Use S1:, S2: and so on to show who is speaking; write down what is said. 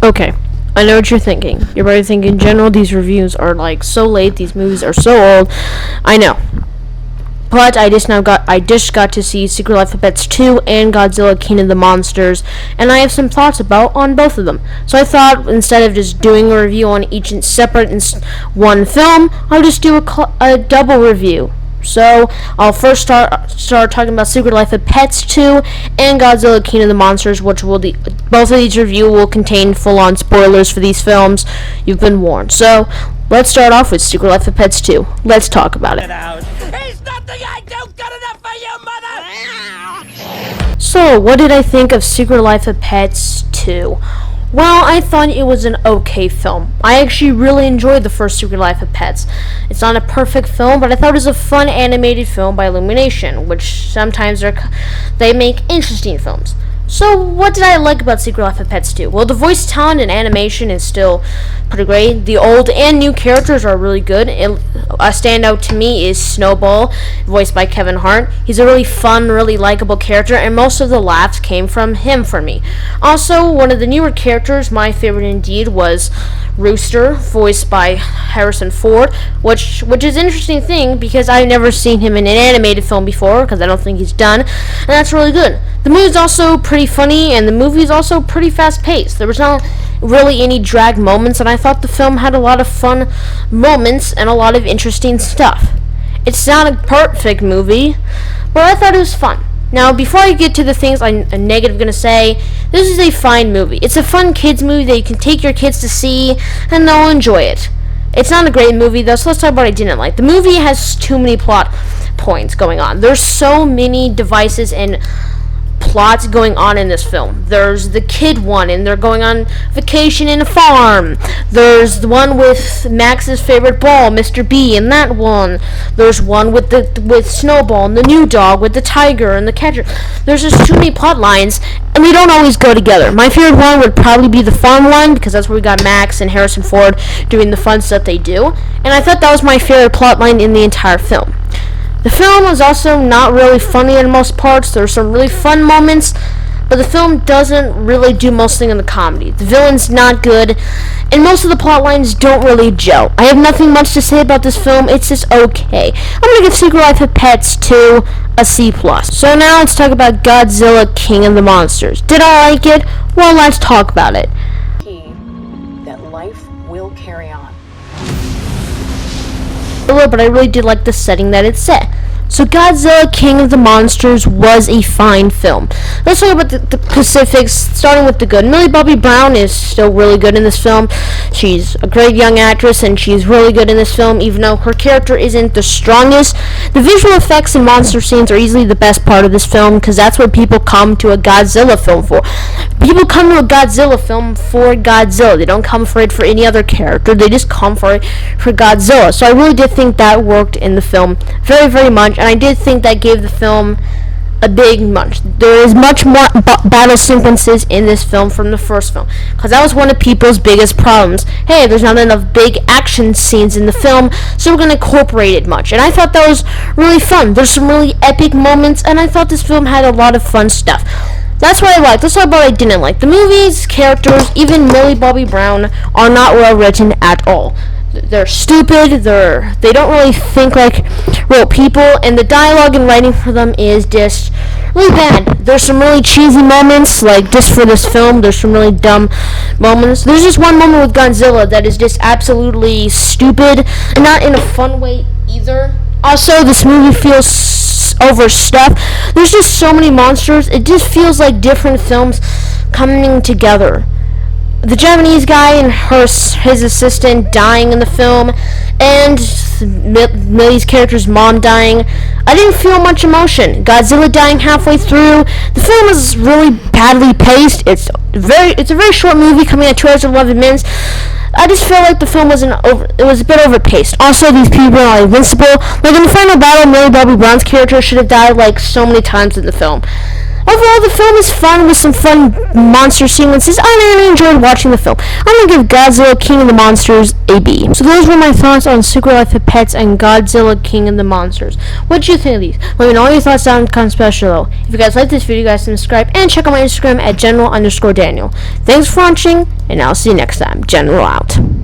S1: Okay, I know what you're thinking. You're probably thinking, in general, these reviews are like so late. These movies are so old. I know, but I just got to see Secret Life of Pets 2 and Godzilla King of the Monsters, and I have some thoughts on both of them. So I thought instead of just doing a review on each and separate one film, I'll just do a double review. So I'll first start talking about Secret Life of Pets 2 and Godzilla King of the Monsters, which both of these reviews will contain full-on spoilers for these films. You've been warned. So let's start off with Secret Life of Pets 2. Let's talk about it.
S2: He's nothing I do good enough for you, mother!
S1: So, what did I think of Secret Life of Pets 2? Well, I thought it was an okay film. I actually really enjoyed the first Secret Life of Pets. It's not a perfect film, but I thought it was a fun animated film by Illumination, which sometimes they make interesting films. So, what did I like about Secret Life of Pets 2? Well, the voice talent and animation is still pretty great. The old and new characters are really good. A standout to me is Snowball, voiced by Kevin Hart. He's a really fun, really likable character, and most of the laughs came from him for me. Also, one of the newer characters, my favorite indeed, was Rooster, voiced by Harrison Ford, which is an interesting thing because I've never seen him in an animated film before, because I don't think he's done, and that's really good. The movie's also pretty funny, and the movie's also pretty fast-paced. There was not really any drag moments, and I thought the film had a lot of fun moments and a lot of interesting stuff. It's not a perfect movie, but I thought it was fun. Now, before I get to the things I'm negative going to say, this is a fine movie. It's a fun kids movie that you can take your kids to see, and they'll enjoy it. It's not a great movie, though, so let's talk about what I didn't like. The movie has too many plot points going on. There's so many devices and plots going on in this film. There's the kid one, and they're going on vacation in a farm. There's the one with Max's favorite ball, Mr. B, and that one. There's one with Snowball and the new dog with the tiger and the catcher. There's just too many plot lines, and they don't always go together. My favorite one would probably be the farm one, because that's where we got Max and Harrison Ford doing the fun stuff they do, and I thought that was my favorite plot line in the entire film. The film was also not really funny in most parts. There were some really fun moments, but the film doesn't really do most things in the comedy. The villain's not good, and most of the plot lines don't really gel. I have nothing much to say about this film. It's just okay. I'm going to give Secret Life of Pets 2 a C+. So now let's talk about Godzilla King of the Monsters. Did I like it? Well, let's talk about it.
S3: That life will carry on.
S1: But I really did like the setting that it set. So Godzilla King of the Monsters was a fine film. Let's talk about the specifics, starting with the good. Millie Bobby Brown is still really good in this film. She's a great young actress, and she's really good in this film, even though her character isn't the strongest. The visual effects and monster scenes are easily the best part of this film, because that's what people come to a Godzilla film for. People come to a Godzilla film for Godzilla. They don't come for it for any other character. They just come for it for Godzilla. So I really did think that worked in the film very, very much, and I did think that gave the film a big munch. There is much more battle sequences in this film from the first film, because that was one of people's biggest problems. Hey, there's not enough big action scenes in the film, so we're going to incorporate it much. And I thought that was really fun. There's some really epic moments, and I thought this film had a lot of fun stuff. That's what I liked. Let's talk about what I didn't like. The movie's characters, even Millie Bobby Brown, are not well written at all. They're stupid, they don't really think like real people, and the dialogue and writing for them is just really bad. There's some really cheesy moments, like just for this film, there's some really dumb moments. There's just one moment with Godzilla that is just absolutely stupid, and not in a fun way either. Also, this movie feels overstuffed. There's just so many monsters, it just feels like different films coming together. The Japanese guy and his assistant dying in the film, and Millie's character's mom dying. I didn't feel much emotion. Godzilla dying halfway through. The film is really badly paced. It's a very short movie, coming at 2 hours and 11 minutes. I just feel like the film was a bit overpaced. Also, these people are invincible. Like in the final battle, Millie Bobby Brown's character should have died like so many times in the film. Overall, the film is fun with some fun monster sequences. I really enjoyed watching the film. I'm gonna give Godzilla King of the Monsters a B. So those were my thoughts on Secret Life of Pets and Godzilla King of the Monsters. What do you think of these? Let me know all your thoughts down in the comments below. If you guys like this video, guys subscribe and check out my Instagram at general_Daniel. Thanks for watching, and I'll see you next time. General out.